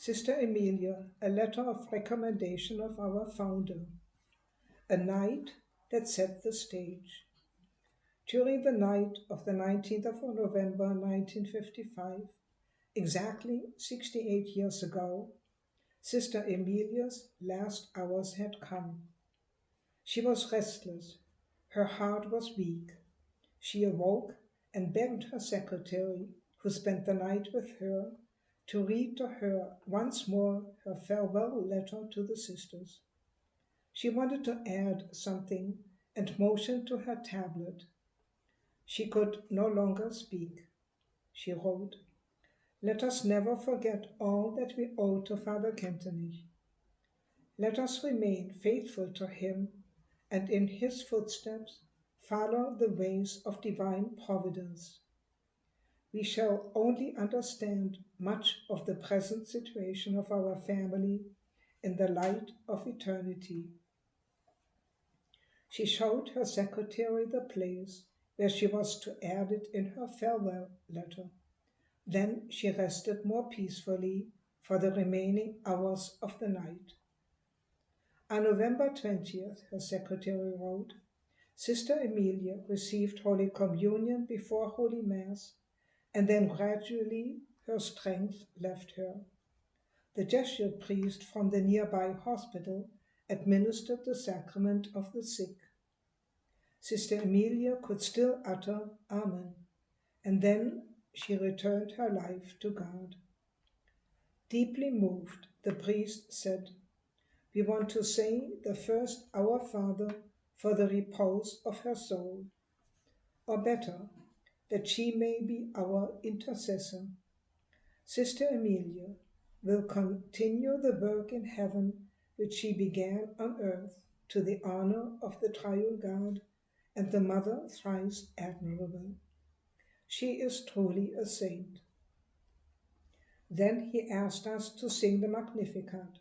Sister Emilia, a letter of recommendation of our founder, a night that set the stage. During the night of the 19th of November 1955, exactly 68 years ago, Sister Emilia's last hours had come. She was restless. Her heart was weak. She awoke and begged her secretary, who spent the night with her, to read to her once more her farewell letter to the sisters. She wanted to add something and motioned to her tablet. She could no longer speak. She wrote, "Let us never forget all that we owe to Father Kentenich. Let us remain faithful to him and in his footsteps follow the ways of divine providence. We shall only understand much of the present situation of our family in the light of eternity." She showed her secretary the place where she was to add it in her farewell letter. Then she rested more peacefully for the remaining hours of the night. On November 20th, her secretary wrote, Sister Emilia received Holy Communion before Holy Mass, and then gradually her strength left her. The Jesuit priest from the nearby hospital administered the sacrament of the sick. Sister Emilia could still utter Amen, and then she returned her life to God. Deeply moved, the priest said, "We want to say the first Our Father for the repose of her soul, or better, that she may be our intercessor. Sister Emilia will continue the work in heaven which she began on earth to the honor of the Triune God and the Mother thrice admirable. She is truly a saint." Then he asked us to sing the Magnificat.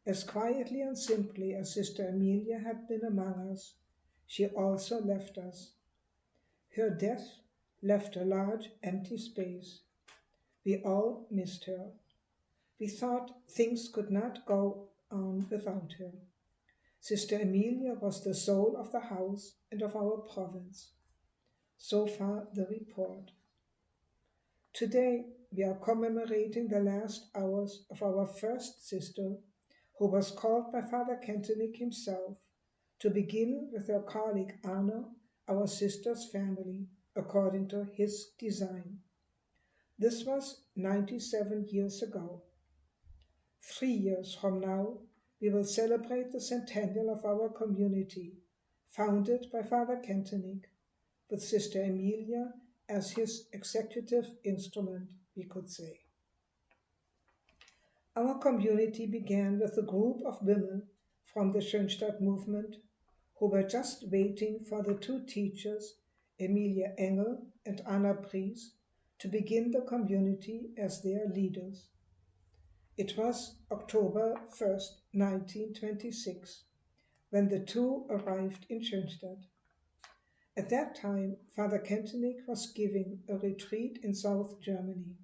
As quietly and simply as Sister Emilia had been among us, she also left us. Her death left a large empty space. We all missed her. We thought things could not go on without her. Sister Emilia was the soul of the house and of our province. So far the report. Today we are commemorating the last hours of our first sister, who was called by Father Kentenich himself to begin with her colleague Anna, our sister's family, according to his design. This was 97 years ago. 3 years from now, we will celebrate the centennial of our community, founded by Father Kentenich, with Sister Emilia as his executive instrument, we could say. Our community began with a group of women from the Schoenstatt movement who were just waiting for the two teachers, Emilie Engel and Anna Treese, to begin the community as their leaders. It was October 1st, 1926, when the two arrived in Schoenstatt. At that time, Father Kentenich was giving a retreat in South Germany.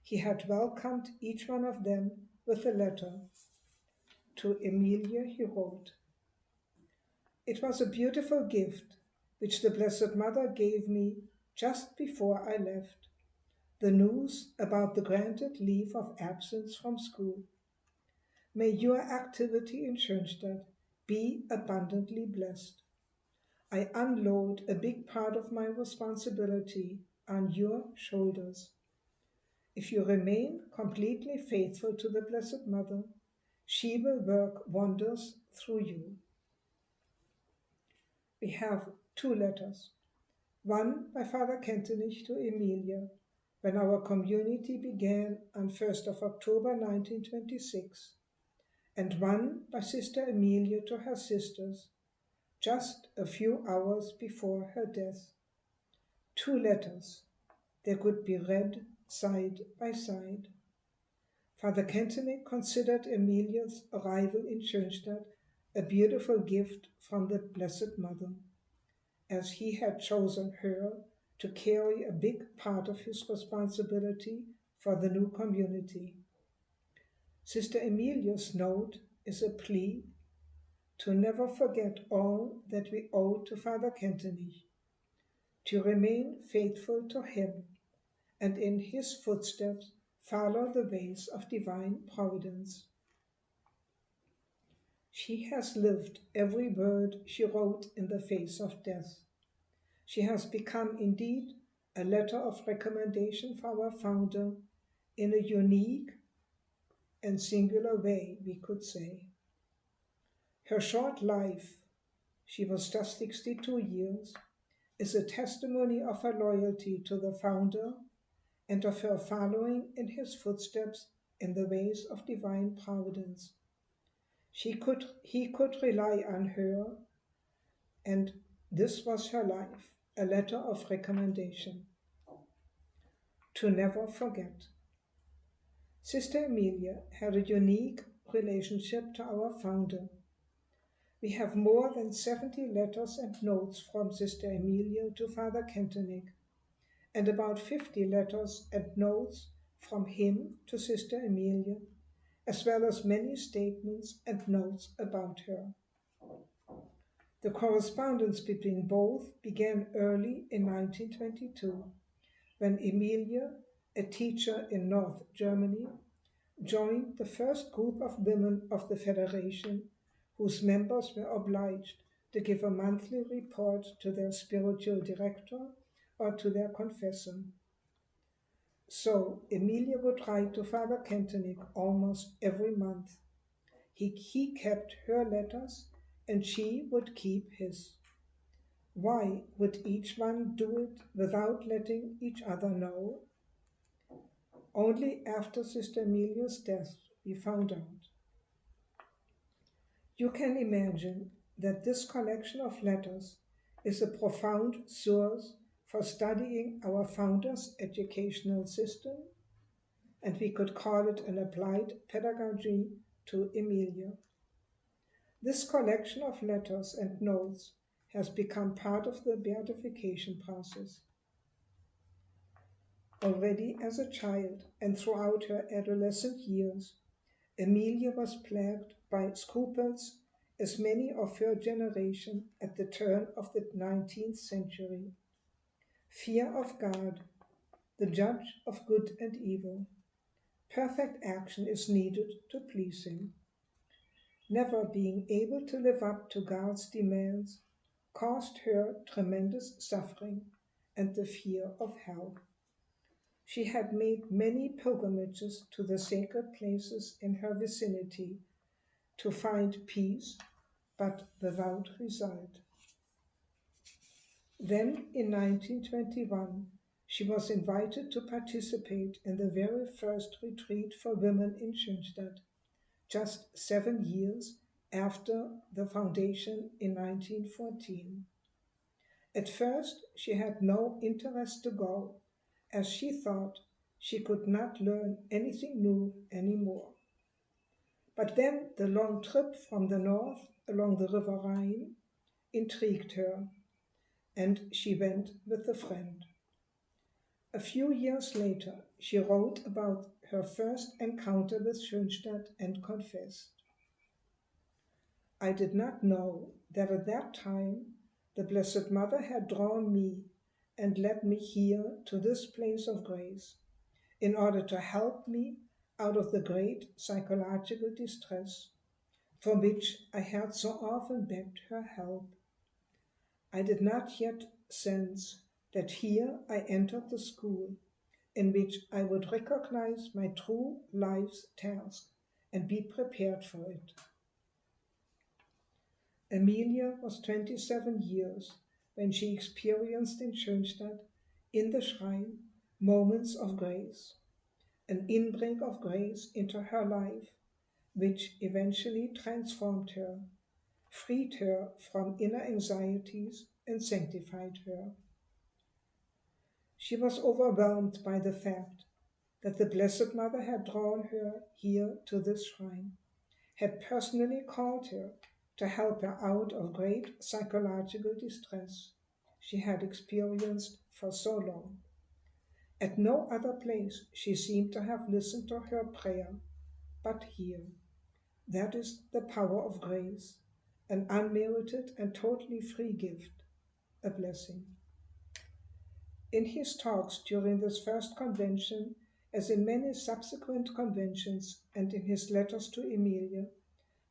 He had welcomed each one of them with a letter. To Emilia he wrote, "It was a beautiful gift which the Blessed Mother gave me just before I left, the news about the granted leave of absence from school. May your activity in Schoenstatt be abundantly blessed. I unload a big part of my responsibility on your shoulders. If you remain completely faithful to the Blessed Mother, she will work wonders through you." We have two letters, one by Father Kentenich to Emilia, when our community began on 1st of October 1926, and one by Sister Emilia to her sisters, just a few hours before her death. Two letters. They could be read side by side. Father Kentenich considered Emilia's arrival in Schoenstatt a beautiful gift from the Blessed Mother, as he had chosen her to carry a big part of his responsibility for the new community. Sister Emilia's note is a plea to never forget all that we owe to Father Kentenich, to remain faithful to him, and in his footsteps follow the ways of divine providence. She has lived every word she wrote in the face of death. She has become indeed a letter of recommendation for our founder in a unique and singular way, we could say. Her short life, she was just 62 years, is a testimony of her loyalty to the founder and of her following in his footsteps in the ways of divine providence. He could rely on her, and this was her life, a letter of recommendation. To never forget. Sister Emilia had a unique relationship to our founder. We have more than 70 letters and notes from Sister Emilia to Father Kentenich, and about 50 letters and notes from him to Sister Emilia, as well as many statements and notes about her. The correspondence between both began early in 1922, when Emilia, a teacher in North Germany, joined the first group of women of the Federation, whose members were obliged to give a monthly report to their spiritual director or to their confessor. So Emilia would write to Father Kentenich almost every month. He kept her letters and she would keep his. Why would each one do it without letting each other know? Only after Sister Emilia's death we found out. You can imagine that this collection of letters is a profound source for studying our founder's educational system, and we could call it an applied pedagogy to Emilia. This collection of letters and notes has become part of the beatification process. Already as a child and throughout her adolescent years, Emilia was plagued by scruples as many of her generation at the turn of the 19th century. Fear of God, the judge of good and evil. Perfect action is needed to please him. Never being able to live up to God's demands caused her tremendous suffering and the fear of hell. She had made many pilgrimages to the sacred places in her vicinity to find peace, but without result. Then, in 1921, she was invited to participate in the very first retreat for women in Schoenstatt, just 7 years after the foundation in 1914. At first, she had no interest to go, as she thought she could not learn anything new anymore. But then the long trip from the north along the River Rhine intrigued her, and she went with a friend. A few years later, she wrote about her first encounter with Schoenstatt and confessed. I did not know that at that time the Blessed Mother had drawn me and led me here to this place of grace in order to help me out of the great psychological distress from which I had so often begged her help. I did not yet sense that here I entered the school in which I would recognize my true life's task and be prepared for it. Emilia was 27 years when she experienced in Schoenstatt, in the shrine, moments of grace, an inbreak of grace into her life, which eventually transformed her, freed her from inner anxieties, and sanctified her. She was overwhelmed by the fact that the Blessed Mother had drawn her here to this shrine, had personally called her to help her out of great psychological distress she had experienced for so long. At no other place she seemed to have listened to her prayer, but here. That is the power of grace, an unmerited and totally free gift, a blessing. In his talks during this first convention, as in many subsequent conventions and in his letters to Emilie,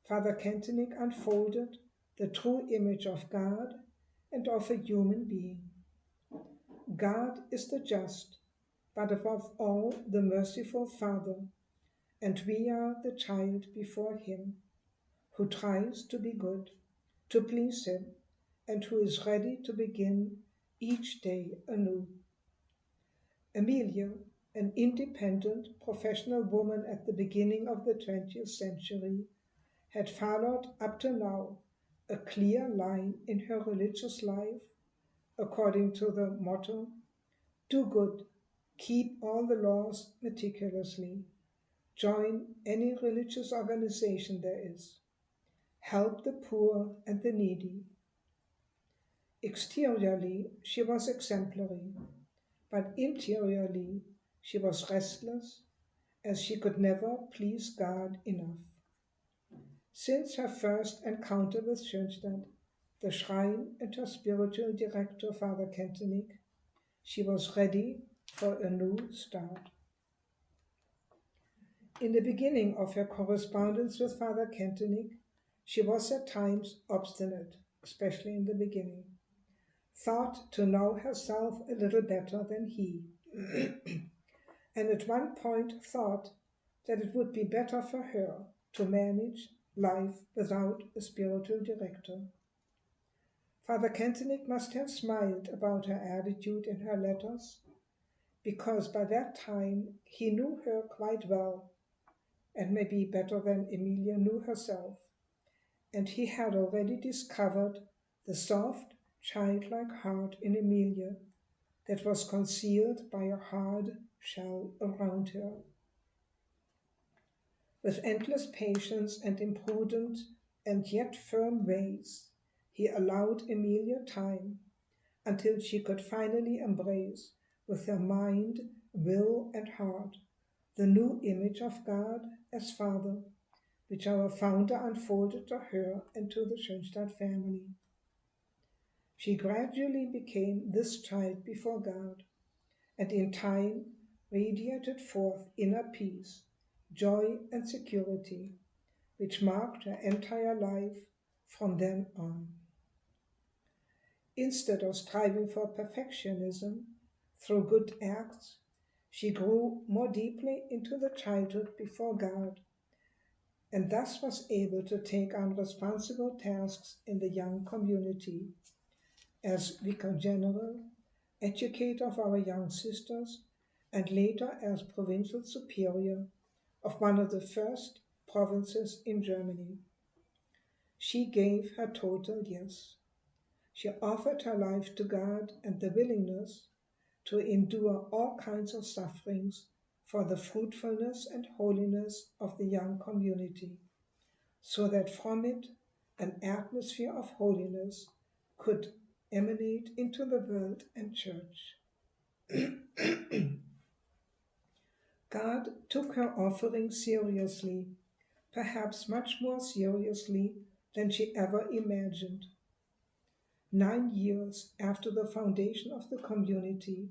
Father Kentenich unfolded the true image of God and of a human being. God is the just, but above all the merciful Father, and we are the child before him, who tries to be good, to please him, and who is ready to begin each day anew. Emilie, an independent professional woman at the beginning of the 20th century, had followed up to now a clear line in her religious life according to the motto, do good, keep all the laws meticulously, join any religious organization there is, help the poor and the needy. Exteriorly, she was exemplary, but interiorly, she was restless, as she could never please God enough. Since her first encounter with Schoenstatt, the shrine and her spiritual director, Father Kentenich, she was ready for a new start. In the beginning of her correspondence with Father Kentenich, she was at times obstinate, especially in the beginning, thought to know herself a little better than he, and at one point thought that it would be better for her to manage life without a spiritual director. Father Kentenich must have smiled about her attitude in her letters, because by that time he knew her quite well, and maybe better than Emilie knew herself, and he had already discovered the soft, childlike heart in Emilie that was concealed by a hard shell around her. With endless patience and imprudent and yet firm ways, he allowed Emilie time until she could finally embrace with her mind, will, and heart the new image of God as Father, which our founder unfolded to her and to the Schoenstatt family. She gradually became this child before God, and in time radiated forth inner peace, joy, and security, which marked her entire life from then on. Instead of striving for perfectionism through good acts, she grew more deeply into the childhood before God, and thus was able to take on responsible tasks in the young community as Vicar General, educator of our young sisters, and later as Provincial Superior of one of the first provinces in Germany. She gave her total yes. She offered her life to God and the willingness to endure all kinds of sufferings for the fruitfulness and holiness of the young community, so that from it an atmosphere of holiness could emanate into the world and church. God took her offering seriously, perhaps much more seriously than she ever imagined. 9 years after the foundation of the community,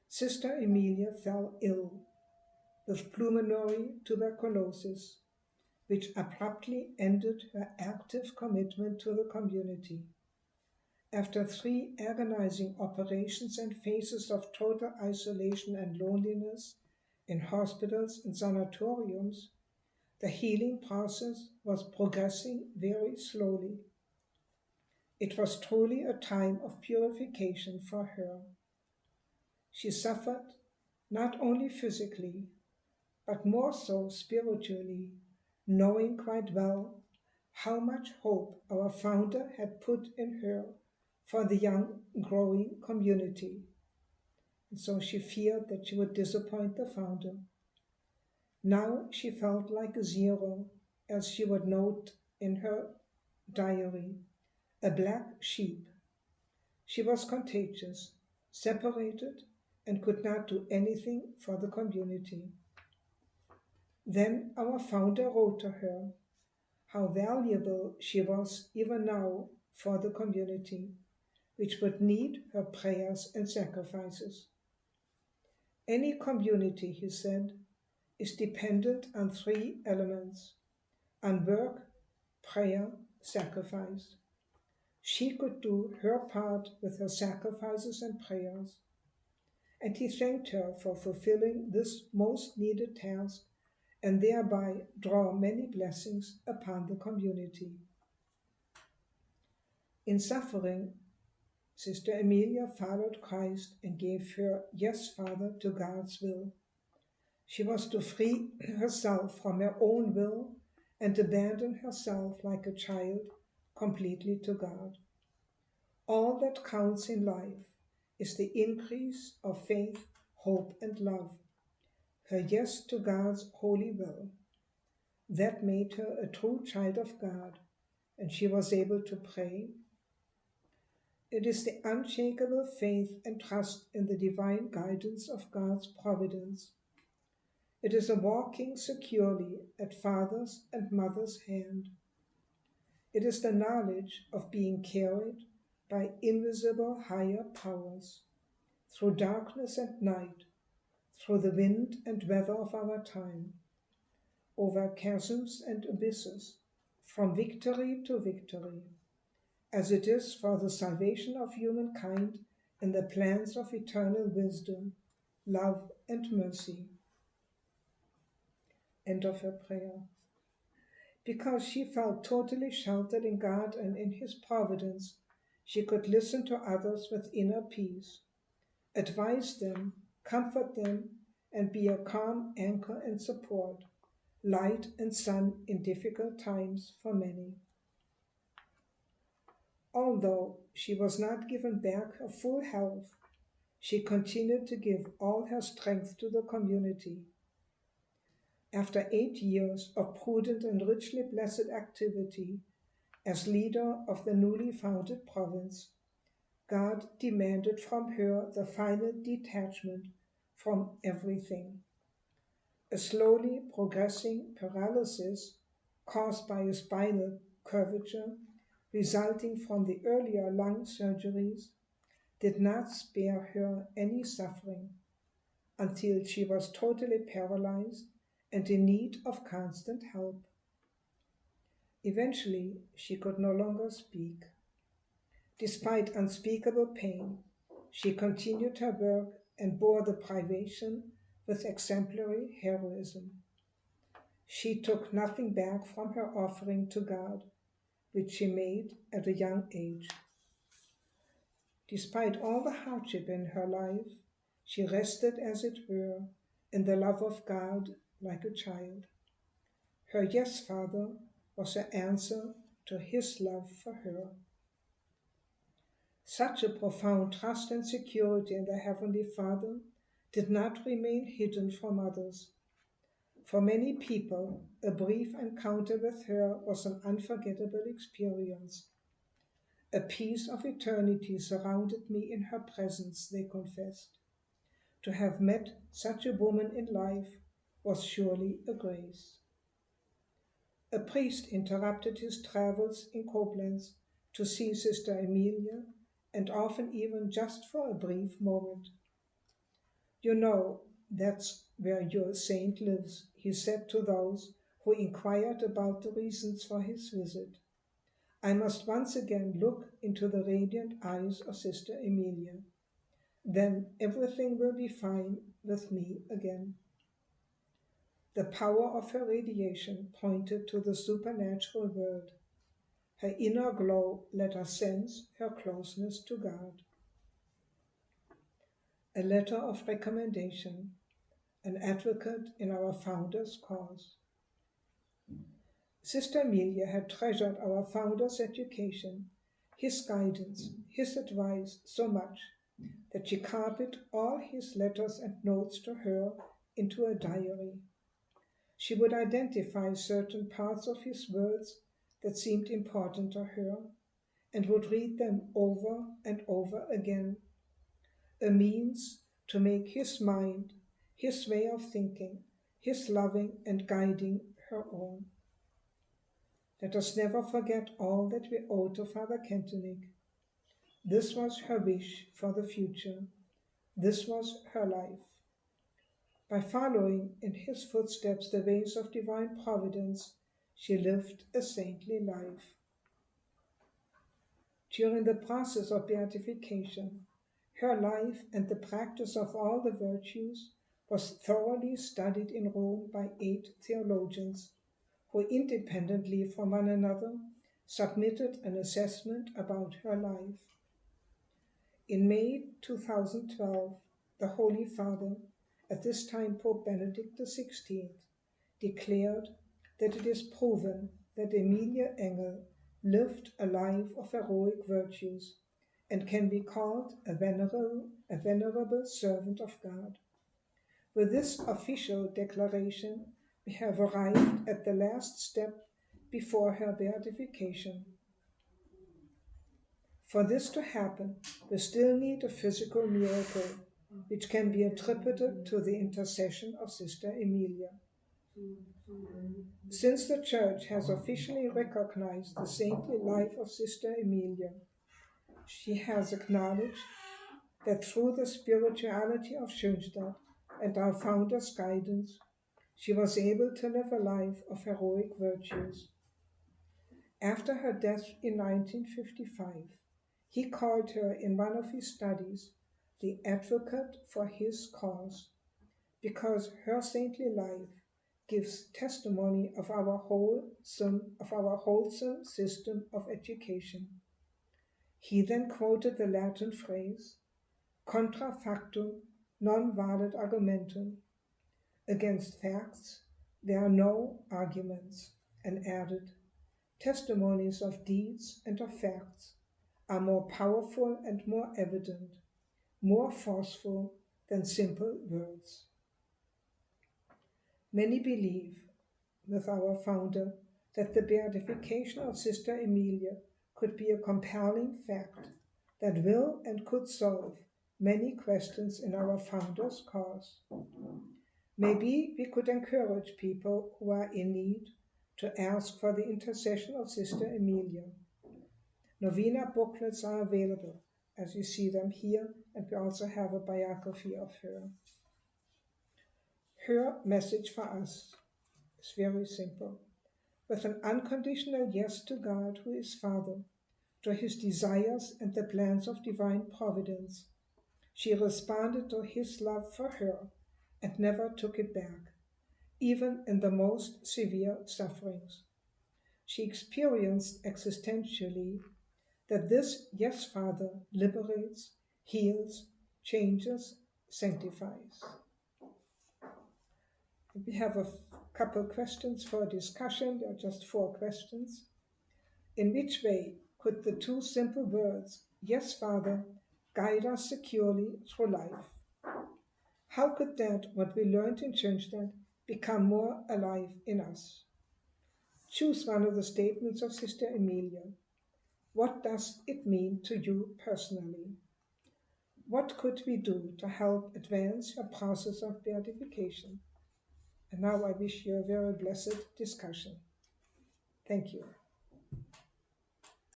Sister Emilie fell ill with pulmonary tuberculosis, which abruptly ended her active commitment to the community. After 3 agonizing operations and phases of total isolation and loneliness in hospitals and sanatoriums, the healing process was progressing very slowly. It was truly a time of purification for her. She suffered not only physically, but more so spiritually, knowing quite well how much hope our founder had put in her for the young, growing community. And so she feared that she would disappoint the founder. Now she felt like a zero, as she would note in her diary, a black sheep. She was contagious, separated, and could not do anything for the community. Then our founder wrote to her how valuable she was even now for the community, which would need her prayers and sacrifices. Any community, he said, is dependent on three elements: on work, prayer, sacrifice. She could do her part with her sacrifices and prayers, and he thanked her for fulfilling this most needed task and thereby draw many blessings upon the community. In suffering, Sister Emilia followed Christ and gave her yes, Father, to God's will. She was to free herself from her own will and abandon herself like a child completely to God. All that counts in life is the increase of faith, hope, and love, her yes to God's holy will. That made her a true child of God, and she was able to pray. It is the unshakable faith and trust in the divine guidance of God's providence. It is a walking securely at Father's and Mother's hand. It is the knowledge of being carried by invisible higher powers, through darkness and night, through the wind and weather of our time, over chasms and abysses, from victory to victory, as it is for the salvation of humankind in the plans of eternal wisdom, love, and mercy. End of her prayer. Because she felt totally sheltered in God and in His providence, she could listen to others with inner peace, advise them, comfort them, and be a calm anchor and support, light and sun in difficult times for many. Although she was not given back her full health, she continued to give all her strength to the community. After 8 years of prudent and richly blessed activity as leader of the newly founded province, God demanded from her the final detachment from everything. A slowly progressing paralysis caused by a spinal curvature resulting from the earlier lung surgeries did not spare her any suffering until she was totally paralyzed and in need of constant help. Eventually, she could no longer speak. Despite unspeakable pain, she continued her work and bore the privation with exemplary heroism. She took nothing back from her offering to God, which she made at a young age. Despite all the hardship in her life, she rested, as it were, in the love of God like a child. Her yes, Father, was her answer to His love for her. Such a profound trust and security in the Heavenly Father did not remain hidden from others. For many people, a brief encounter with her was an unforgettable experience. A peace of eternity surrounded me in her presence, they confessed. To have met such a woman in life was surely a grace. A priest interrupted his travels in Koblenz to see Sister Emilie, and often even just for a brief moment. "You know, that's where your saint lives," he said to those who inquired about the reasons for his visit. I must once again look into the radiant eyes of Sister Emilie. Then everything will be fine with me again. The power of her radiation pointed to the supernatural world. Her inner glow let us sense her closeness to God. A letter of recommendation, an advocate in our founder's cause. Sister Emilie had treasured our founder's education, his guidance, his advice so much that she copied all his letters and notes to her into a diary. She would identify certain parts of his words that seemed important to her and would read them over and over again, a means to make his mind, his way of thinking, his loving and guiding her own. Let us never forget all that we owe to Father Kentenich. This was her wish for the future. This was her life. By following in his footsteps the ways of divine providence, she lived a saintly life. During the process of beatification, her life and the practice of all the virtues was thoroughly studied in Rome by 8 theologians, who independently from one another submitted an assessment about her life. In May 2012, the Holy Father, at this time Pope Benedict XVI, declared that it is proven that Emilie Engel lived a life of heroic virtues and can be called a venerable servant of God. With this official declaration, we have arrived at the last step before her beatification. For this to happen, we still need a physical miracle, which can be attributed to the intercession of Sister Emilie. Since the Church has officially recognized the saintly life of Sister Emilie, she has acknowledged that through the spirituality of Schoenstatt and our founder's guidance, she was able to live a life of heroic virtues. After her death in 1955, he called her in one of his studies the advocate for his cause, because her saintly life gives testimony of our wholesome system of education. He then quoted the Latin phrase, contra factum non valet argumentum, against facts there are no arguments, and added, testimonies of deeds and of facts are more powerful and more evident, more forceful than simple words. Many believe, with our founder, that the beatification of Sister Emilie could be a compelling fact that will and could solve many questions in our founder's cause. Maybe we could encourage people who are in need to ask for the intercession of Sister Emilie. Novena booklets are available, as you see them here, and we also have a biography of her. Her message for us is very simple. With an unconditional yes to God, who is Father, to his desires and the plans of divine providence, she responded to his love for her and never took it back, even in the most severe sufferings. She experienced existentially that this yes, Father, liberates, heals, changes, sanctifies. We have a couple questions for discussion. There are just 4 questions. In which way could the 2 simple words, yes, Father, guide us securely through life? How could that, what we learned in Schoenstatt, become more alive in us? Choose one of the statements of Sister Emilie. What does it mean to you personally? What could we do to help advance your process of beatification? And now I wish you a very blessed discussion. Thank you.